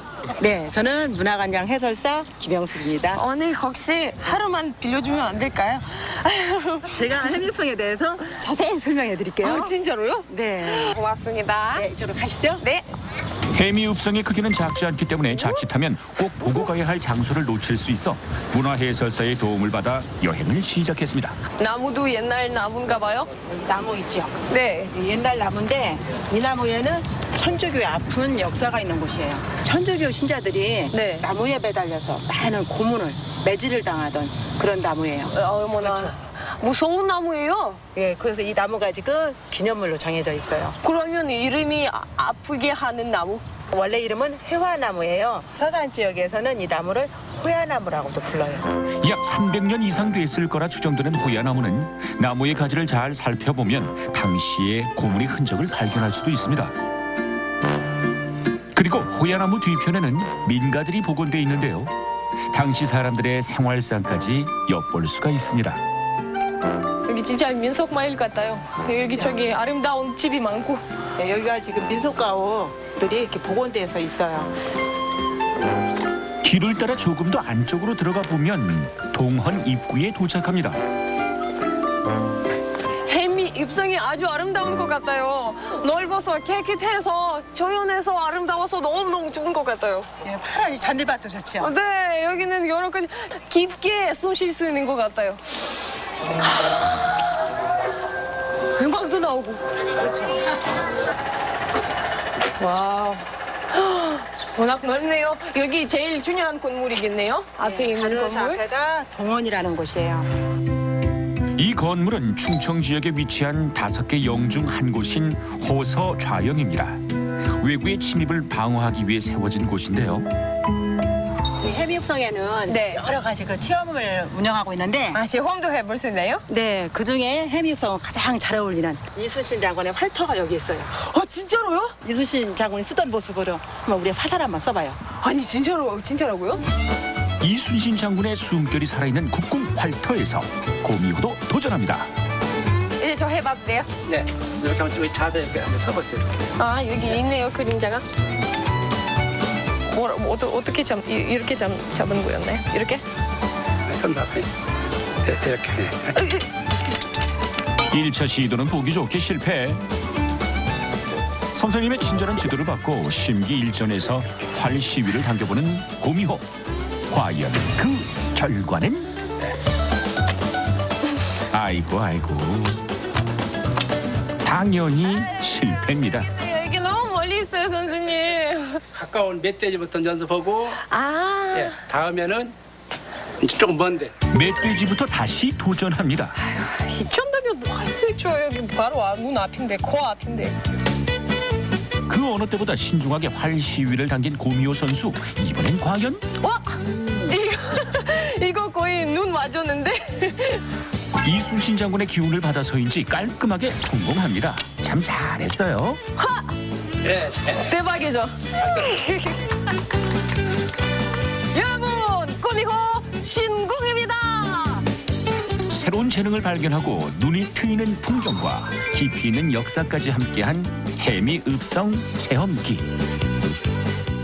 네, 저는 문화관장 해설사 김영숙입니다. 오늘 혹시 하루만 빌려주면 안 될까요? 제가 해민성에 대해서 자세히 설명해 드릴게요. 아, 진짜로요? 네. 고맙습니다. 네, 이쪽으로 가시죠. 네. 해미읍성의 크기는 작지 않기 때문에 자칫하면 꼭 보고 가야 할 장소를 놓칠 수 있어 문화해설사의 도움을 받아 여행을 시작했습니다. 나무도 옛날 나무인가 봐요? 나무 있죠? 네. 옛날 나무인데 이 나무에는 천주교의 아픈 역사가 있는 곳이에요. 천주교 신자들이 나무에 매달려서 많은 고문을, 매질을 당하던 그런 나무예요. 어머나. 그렇죠. 무서운 나무예요? 예, 그래서 이 나무가 지금 기념물로 정해져 있어요. 그러면 이름이 아프게 하는 나무? 원래 이름은 회화나무예요. 서산 지역에서는 이 나무를 호야나무라고도 불러요. 약 300년 이상 됐을 거라 추정되는 호야나무는 나무의 가지를 잘 살펴보면 당시의 고문의 흔적을 발견할 수도 있습니다. 그리고 호야나무 뒤편에는 민가들이 복원돼 있는데요. 당시 사람들의 생활상까지 엿볼 수가 있습니다. 여기 진짜 민속마을 같아요. 여기저기 아름다운 집이 많고. 네, 여기가 지금 민속가옥들이 이렇게 복원돼서 있어요. 길을 따라 조금 더 안쪽으로 들어가 보면 동헌 입구에 도착합니다. 해미 입성이 아주 아름다운 것 같아요. 넓어서 깨끗해서 조연해서 아름다워서 너무너무 좋은 것 같아요. 예, 파란 잔디밭도 좋죠. 네, 여기는 여러 가지 깊게 숨 쉴 수 있는 것 같아요. 음악도 나오고. 그렇죠. 와우. 워낙 넓네요. 여기 제일 중요한 건물이겠네요. 앞에 있는 바로 건물. 저 앞에가 동원이라는 곳이에요. 이 건물은 충청 지역에 위치한 5개 영 중 한 곳인 호서 좌영입니다. 외구의 침입을 방어하기 위해 세워진 곳인데요. 해미읍성에는 여러 가지 그 체험을 운영하고 있는데 체험도 해볼 수 있나요? 네, 그중에 해미읍성은 가장 잘 어울리는 이순신 장군의 활터가 여기 있어요. 진짜로요? 이순신 장군이 쓰던 모습으로 한번 우리 화살 한번 써봐요. 아니 진짜라고요? 이순신 장군의 숨결이 살아있는 국궁 활터에서 고미호도 도전합니다. 이제 저 해봐도 돼요? 네, 이렇게 한번 자세히 한번 서보세요. 아, 여기 있네요, 그림자가. 어떻게 이렇게 잡은 거였나요? 이렇게? 손 봐봐요. 이렇게. 1차 시도는 보기 좋게 실패. 선생님의 친절한 지도를 받고 심기일전에서 활 시위를 당겨보는 고미호. 과연 그 결과는? 아이고 당연히 실패입니다. 이게 너무 멀리 있어요, 선생님. 가까운 멧돼지부터 연습하고 아. 다음에는 이제 조금 먼데. 멧돼지부터 다시 도전합니다. 이천다면 뭐 할 수 있죠. 여기 바로 눈 앞인데, 코 앞인데. 그 어느 때보다 신중하게 활 시위를 당긴 고미호 선수. 이번엔 과연? 이거 거의 눈 맞았는데. 이순신 장군의 기운을 받아서인지 깔끔하게 성공합니다. 참 잘했어요. 네, 대박이죠. 여러분, 고미호 신궁입니다. 새로운 재능을 발견하고 눈이 트이는 풍경과 깊이 있는 역사까지 함께한 해미읍성 체험기.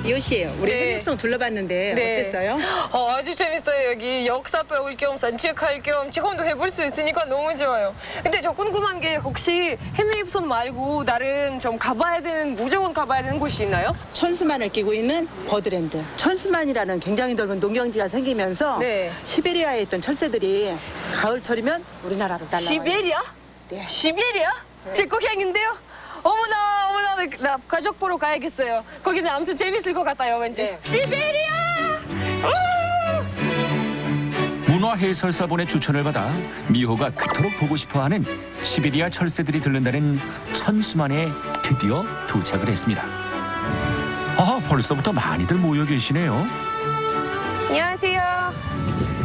이호 씨, 우리 해미읍성 둘러봤는데 어땠어요? 아주 재밌어요. 여기 역사 배울 겸 산책할 겸 체험도 해볼 수 있으니까 너무 좋아요. 근데 저 궁금한 게 혹시 해미읍성 말고 다른 좀 무조건 가봐야 되는 곳이 있나요? 천수만을 끼고 있는 버드랜드. 천수만이라는 굉장히 넓은 농경지가 생기면서 시베리아에 있던 철새들이 가을철이면 우리나라로 날아와요. 시베리아? 네. 시베리아? 제 고향인데요? 어머나, 나 가족 보러 가야겠어요. 거기는 아무튼 재밌을 것 같아요, 왠지. 시베리아! 문화 해설사본의 추천을 받아 미호가 그토록 보고 싶어하는 시베리아 철새들이 들른다는 천수만에 드디어 도착을 했습니다. 벌써부터 많이들 모여 계시네요. 안녕하세요.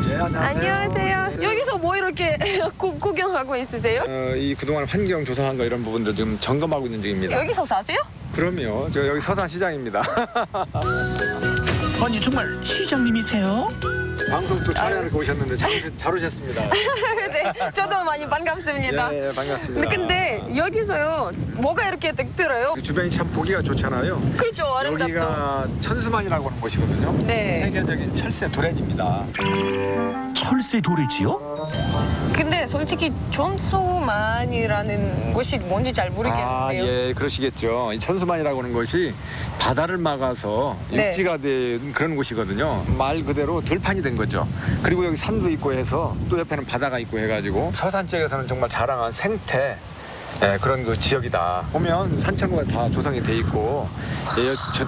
네, 안녕하세요. 여기서 뭐 이렇게 구경하고 있으세요? 이 그동안 환경 조사한 거 이런 부분들 좀 점검하고 있는 중입니다. 여기서 사세요? 그럼요. 저 여기 서산시장입니다. 아니 정말 시장님이세요? 방송 또 촬영하러 오셨는데 잘 오셨습니다. 네, 저도 많이 반갑습니다. 예, 반갑습니다. 근데 여기서요, 뭐가 이렇게 특별해요? 주변이 참 보기가 좋잖아요. 그렇죠, 아름답죠. 여기가 천수만이라고 하는 곳이거든요. 네. 세계적인 철새 도래지입니다. 철새 도래지요? 근데 솔직히 천수만이라는 곳이 뭔지 잘 모르겠는데요. 예, 그러시겠죠. 이 천수만이라고 하는 곳이 바다를 막아서 네. 육지가 된 그런 곳이거든요. 말 그대로 들판이 된 거죠. 그리고 여기 산도 있고 해서 또 옆에는 바다가 있고 해가지고 서산 쪽에서는 정말 자랑한 생태 그런 그 지역이다. 보면 산천구가 다 조성이 돼 있고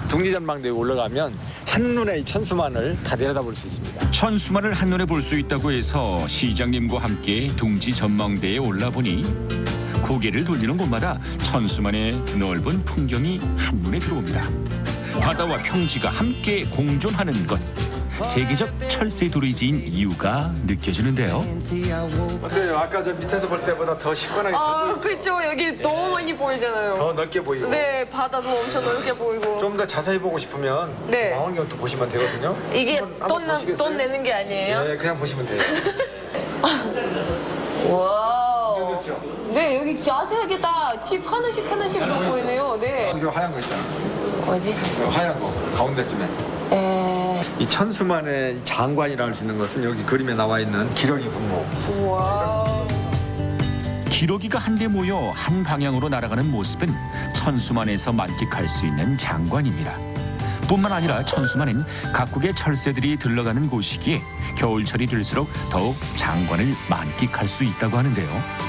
둥지전망대에 올라가면 한눈에 이 천수만을 다 내려다볼 수 있습니다. 천수만을 한눈에 볼 수 있다고 해서 시장님과 함께 둥지 전망대에 올라보니 고개를 돌리는 곳마다 천수만의 드넓은 풍경이 한눈에 들어옵니다. 바다와 평지가 함께 공존하는 것. 세계적 철새 도래지인 이유가 느껴지는데요. 어때요? 아까 저 밑에서 볼 때보다 더 시원하게 그렇죠. 여기 너무 많이 보이잖아요. 더 넓게 보이고. 네, 바다도 엄청 넓게 보이고. 좀 더 자세히 보고 싶으면 네. 망원경도 보시면 되거든요. 이게 한번 보시겠어요? 돈 내는 게 아니에요? 네, 그냥 보시면 돼요. 와우. 그렇죠? 네, 여기 자세하게 다 집 하나씩 다 보이네요. 네. 저 하얀 거 있잖아. 어디? 하얀 거 가운데쯤에. 이 천수만의 장관이라 할 수 있는 것은 여기 그림에 나와 있는 기러기 분모. 와. 기러기가 한데 모여 한 방향으로 날아가는 모습은 천수만에서 만끽할 수 있는 장관입니다. 뿐만 아니라 천수만은 각국의 철새들이 들러가는 곳이기에 겨울철이 들수록 더욱 장관을 만끽할 수 있다고 하는데요.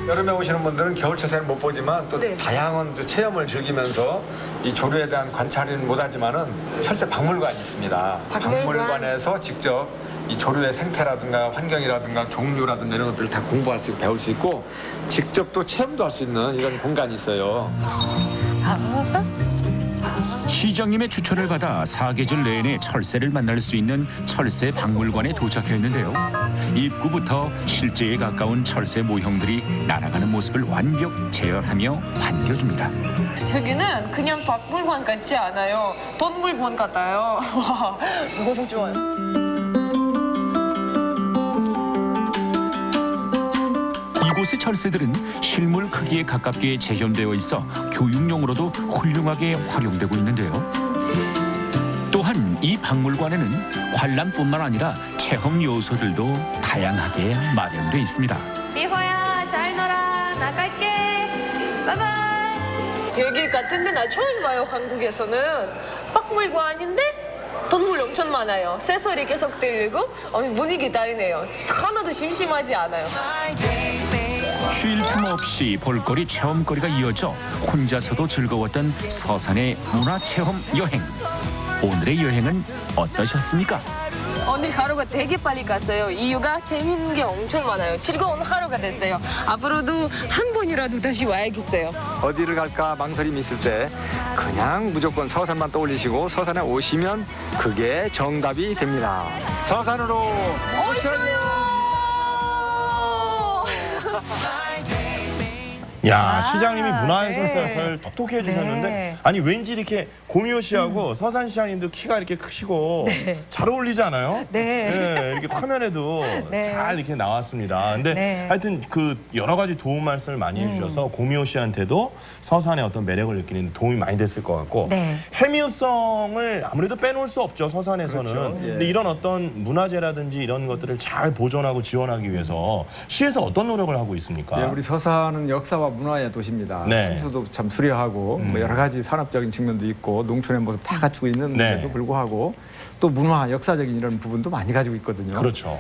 여름에 오시는 분들은 겨울 철새는 못 보지만 또 다양한 체험을 즐기면서 이 조류에 대한 관찰은 못하지만은 철새 박물관이 있습니다. 박물관에서 직접 이 조류의 생태라든가 환경이라든가 종류라든가 이런 것들을 다 공부할 수 있고 배울 수 있고 직접 또 체험도 할 수 있는 이런 공간이 있어요. 시장님의 추천을 받아 사계절 내내 철새를 만날 수 있는 철새 박물관에 도착했는데요. 입구부터 실제에 가까운 철새 모형들이 날아가는 모습을 완벽 재현하며 반겨줍니다. 여기는 그냥 박물관 같지 않아요. 동물원 같아요. 와, 너무 좋아요. 이곳의 철새들은 실물 크기에 가깝게 재현되어 있어 교육용으로도 훌륭하게 활용되고 있는데요. 또한 이 박물관에는 관람뿐만 아니라 체험 요소들도 다양하게 마련돼 있습니다. 미호야, 잘 놀아. 나갈게. 바이바이. 여기 같은데 나 처음 봐요, 한국에서는. 박물관인데 동물 엄청 많아요. 새소리 계속 들리고 분위기 다르네요. 하나도 심심하지 않아요. 쉴 틈 없이 볼거리 체험거리가 이어져 혼자서도 즐거웠던 서산의 문화체험 여행. 오늘의 여행은 어떠셨습니까? 오늘 하루가 되게 빨리 갔어요. 이유가 재밌는 게 엄청 많아요. 즐거운 하루가 됐어요. 앞으로도 한 번이라도 다시 와야겠어요. 어디를 갈까 망설임이 있을 때 그냥 무조건 서산만 떠올리시고 서산에 오시면 그게 정답이 됩니다. 서산으로 오셔요. 야, 시장님이 문화해설사 역할을 톡톡히 해주셨는데 아니 왠지 이렇게 고미호 씨하고 서산 시장님도 키가 이렇게 크시고 잘 어울리지 않아요? 네. 이렇게 화면에도 잘 이렇게 나왔습니다. 근데 하여튼 그 여러 가지 도움 말씀을 많이 해주셔서 고미호 씨한테도 서산의 어떤 매력을 느끼는 도움이 많이 됐을 것 같고 해미읍성을 아무래도 빼놓을 수 없죠, 서산에서는. 그렇죠. 근데 이런 어떤 문화재라든지 이런 것들을 잘 보존하고 지원하기 위해서 시에서 어떤 노력을 하고 있습니까? 우리 서산은 역사와 문화의 도시입니다. 산수도 참 수려하고 뭐 여러 가지 산업적인 측면도 있고 농촌의 모습 다 갖추고 있는데도 불구하고 또 문화, 역사적인 이런 부분도 많이 가지고 있거든요. 그렇죠.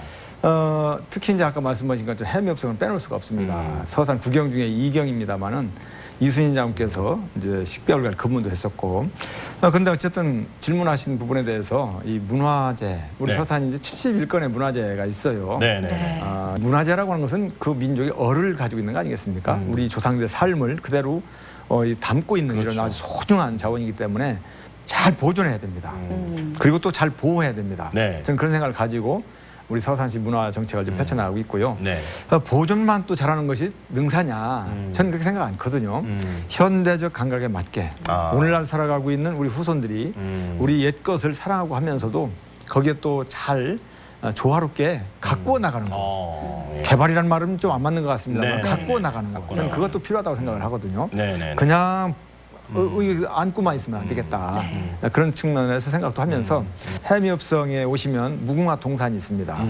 특히 이제 아까 말씀하신 것처럼 해미읍성을 빼놓을 수가 없습니다. 서산 구경 중에 2경입니다만은 이순신 장군께서 이제 10개월간 근무도 했었고, 근데 어쨌든 질문하신 부분에 대해서 이 문화재, 우리 네. 서산이 이제 71건의 문화재가 있어요. 네. 문화재라고 하는 것은 그 민족의 얼을 가지고 있는 거 아니겠습니까? 우리 조상들의 삶을 그대로 담고 있는 그렇죠. 이런 아주 소중한 자원이기 때문에 잘 보존해야 됩니다. 그리고 또 잘 보호해야 됩니다. 네. 저는 그런 생각을 가지고 우리 서산시 문화 정책을 좀 펼쳐나가고 있고요. 네. 보존만 또 잘하는 것이 능사냐? 저는 그렇게 생각 않거든요. 현대적 감각에 맞게 오늘날 살아가고 있는 우리 후손들이 우리 옛 것을 사랑하고 하면서도 거기에 또 잘 조화롭게 가꾸어 나가는 거. 개발이라는 말은 좀 안 맞는 것 같습니다만 가꾸어 나가는 거. 저는 그것도 필요하다고 생각을 하거든요. 그냥 안고만 있으면 안 되겠다. 그런 측면에서 생각도 하면서 해미업성에 오시면 무궁화 동산이 있습니다.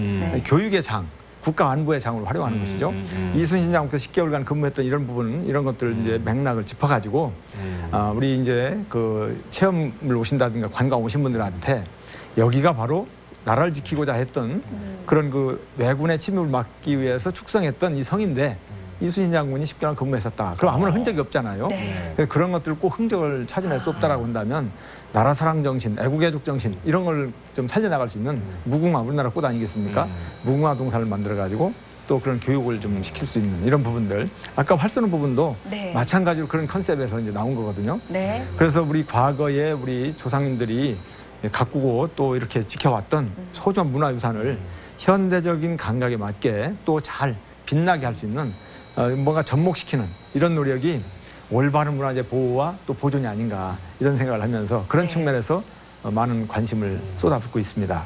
교육의 장, 국가 안보의 장으로 활용하는 것이죠. 이순신 장군께서 10개월간 근무했던 이런 부분, 이런 것들 이제 맥락을 짚어가지고 우리 이제 그 체험을 오신다든가 관광 오신 분들한테 여기가 바로 나라를 지키고자 했던 그런 그 왜군의 침입을 막기 위해서 축성했던 이 성인데 이순신 장군이 10개월 근무했었다. 그럼 아무런 흔적이 없잖아요. 그런 것들을 꼭 흔적을 찾아낼 수 없다라고 한다면 나라 사랑 정신, 애국애족 정신 이런 걸 좀 살려나갈 수 있는 무궁화, 우리나라 꽃 아니겠습니까? 무궁화 동산을 만들어가지고 또 그런 교육을 좀 시킬 수 있는 이런 부분들. 아까 활 쏘는 부분도 마찬가지로 그런 컨셉에서 이제 나온 거거든요. 그래서 우리 과거에 우리 조상님들이 가꾸고 또 이렇게 지켜왔던 소중한 문화유산을 현대적인 감각에 맞게 또 잘 빛나게 할 수 있는 뭔가 접목시키는 이런 노력이 올바른 문화재 보호와 또 보존이 아닌가 이런 생각을 하면서 그런 측면에서 많은 관심을 쏟아붓고 있습니다.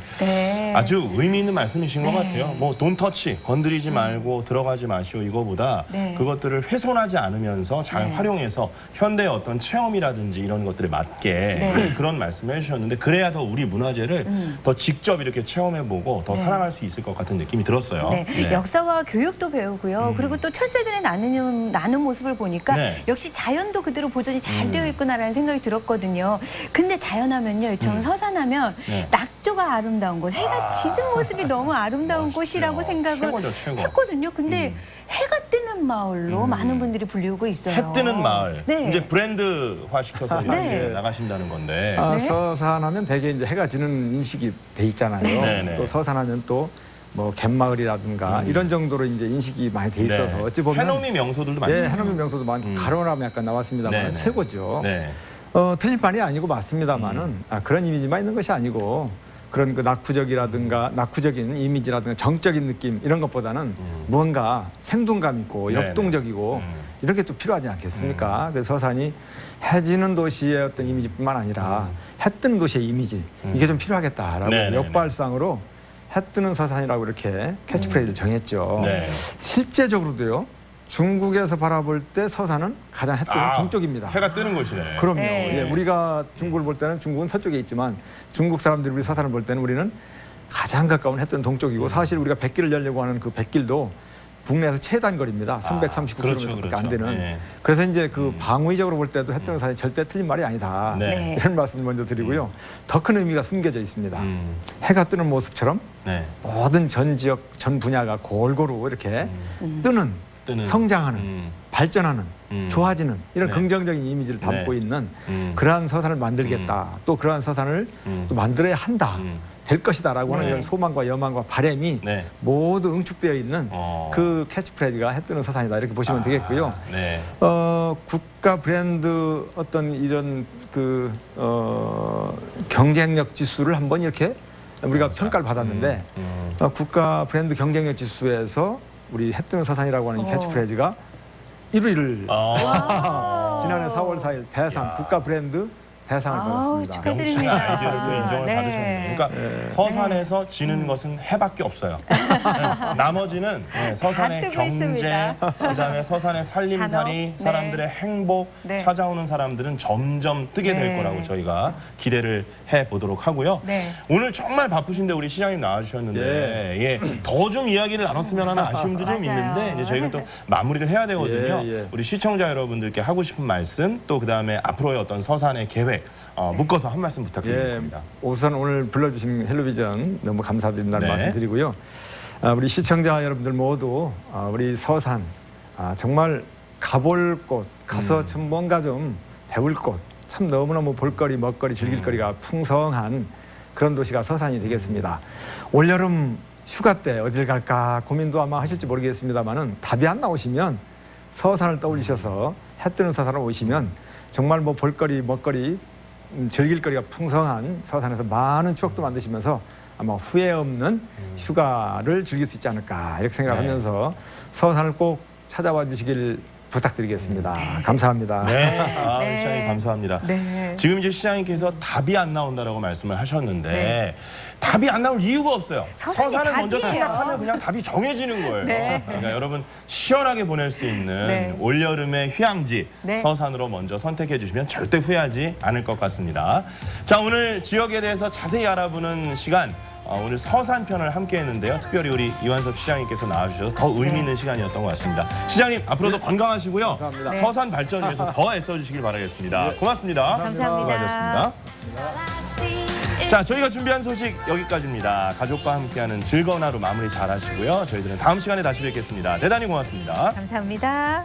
아주 의미 있는 말씀이신 것 같아요. 뭐 돈터치, 건드리지 말고 들어가지 마시오 이거보다 그것들을 훼손하지 않으면서 잘 활용해서 현대의 어떤 체험이라든지 이런 것들에 맞게 그런 말씀을 해주셨는데 그래야 더 우리 문화재를 더 직접 이렇게 체험해보고 더 사랑할 수 있을 것 같은 느낌이 들었어요. 역사와 교육도 배우고요. 그리고 또 철새들의 나눈 모습을 보니까 역시 자연도 그대로 보존이 잘 되어 있구나라는 생각이 들었거든요. 근데 자연하면요. 서산하면 낙조가 아름다운 곳, 해가 지는 모습이 너무 아름다운 곳이라고 생각을 했거든요. 근데 해가 뜨는 마을로 많은 분들이 불리우고 있어요. 해 뜨는 마을. 이제 브랜드화 시켜서 이렇게 나가신다는 건데. 서산하면 대개 이제 해가 지는 인식이 돼 있잖아요. 또 서산하면 또 뭐 갯마을이라든가 이런 정도로 이제 인식이 많이 돼 있어서 어찌 보면 해넘이 명소들도 많죠. 해넘이 명소도 많고 가로라면 약간 나왔습니다만 최고죠. 틀린 말이 아니고 맞습니다만은 그런 이미지만 있는 것이 아니고 그런 그 낙후적인 이미지라든가 정적인 느낌 이런 것보다는 무언가 생동감 있고 역동적이고 이런 게 또 필요하지 않겠습니까? 그래서 서산이 해지는 도시의 어떤 이미지뿐만 아니라 해 뜨는 도시의 이미지 이게 좀 필요하겠다라고 역발상으로 해 뜨는 서산이라고 이렇게 캐치프레이즈를 정했죠. 실제적으로도요. 중국에서 바라볼 때 서산은 가장 해 뜨는 동쪽입니다. 해가 뜨는 곳이네. 그럼요. 우리가 중국을 볼 때는 중국은 서쪽에 있지만 중국 사람들이 우리 서산을 볼 때는 우리는 가장 가까운 해 뜨는 동쪽이고 사실 우리가 백길을 열려고 하는 그 백길도 국내에서 최단거리입니다. 339km밖에 안 되는. 그래서 이제 그 방위적으로 볼 때도 해 뜨는 서산이 절대 틀린 말이 아니다. 이런 말씀을 먼저 드리고요. 더 큰 의미가 숨겨져 있습니다. 해가 뜨는 모습처럼 모든 전 지역, 전 분야가 골고루 이렇게 뜨는 성장하는, 발전하는, 좋아지는 이런 긍정적인 이미지를 담고 있는 그러한 서산을 만들겠다. 또 그러한 서산을 또 만들어야 한다. 될 것이다라고 하는 이런 소망과 여망과 바람이 모두 응축되어 있는 그 캐치프레이즈가 해 뜨는 서산이다. 이렇게 보시면 되겠고요. 국가 브랜드 어떤 이런 그 경쟁력 지수를 한번 이렇게 우리가 평가를 받았는데 국가 브랜드 경쟁력 지수에서 우리 해 뜨는 서산이라고 하는 이 캐치프레이즈가 1위를 지난해 4월 4일 대상 국가 브랜드 대상을 받았습니다. 축하드립니다. 아이디어를 또 인정을 받으셨네요. 그러니까 서산에서 지는 것은 해밖에 없어요. 나머지는 서산의 경제, 그다음에 서산의 살림살이, 사람들의 행복, 찾아오는 사람들은 점점 뜨게 될 거라고 저희가 기대를 해보도록 하고요. 오늘 정말 바쁘신데 우리 시장님 나와주셨는데 더 좀 이야기를 나눴으면 하는 아쉬움도 좀 있는데 이제 저희가 또 마무리를 해야 되거든요. 우리 시청자 여러분들께 하고 싶은 말씀 또 그다음에 앞으로의 어떤 서산의 계획 묶어서 한 말씀 부탁드리겠습니다. 우선 오늘 불러주신 헬로비전 너무 감사드린다는 말씀 드리고요. 우리 시청자 여러분들 모두 우리 서산 정말 가볼 곳, 가서 참 뭔가 좀 배울 곳, 참 너무너무 볼거리, 먹거리, 즐길거리가 풍성한 그런 도시가 서산이 되겠습니다. 올여름 휴가 때 어딜 갈까 고민도 아마 하실지 모르겠습니다만은 답이 안 나오시면 서산을 떠올리셔서 해 뜨는 서산을 오시면 정말 뭐 볼거리, 먹거리, 즐길거리가 풍성한 서산에서 많은 추억도 만드시면서 아마 후회 없는 휴가를 즐길 수 있지 않을까 이렇게 생각하면서 서산을 꼭 찾아와 주시길 부탁드리겠습니다. 감사합니다. 네, 시장님 감사합니다. 네. 지금 이제 시장님께서 답이 안 나온다라고 말씀을 하셨는데 네. 답이 안 나올 이유가 없어요. 서산을 먼저 답이에요. 생각하면 그냥 답이 정해지는 거예요. 네. 그러니까 여러분 시원하게 보낼 수 있는 네. 올여름의 휴양지 네. 서산으로 먼저 선택해 주시면 절대 후회하지 않을 것 같습니다. 자, 오늘 지역에 대해서 자세히 알아보는 시간 오늘 서산 편을 함께 했는데요. 특별히 우리 이완섭 시장님께서 나와주셔서 더 의미 있는 시간이었던 것 같습니다. 시장님 앞으로도 건강하시고요. 감사합니다. 서산 발전 위해서 더 애써주시길 바라겠습니다. 고맙습니다. 감사합니다. 수고하셨습니다. 자, 저희가 준비한 소식 여기까지입니다. 가족과 함께하는 즐거운 하루 마무리 잘 하시고요. 저희들은 다음 시간에 다시 뵙겠습니다. 대단히 고맙습니다. 감사합니다.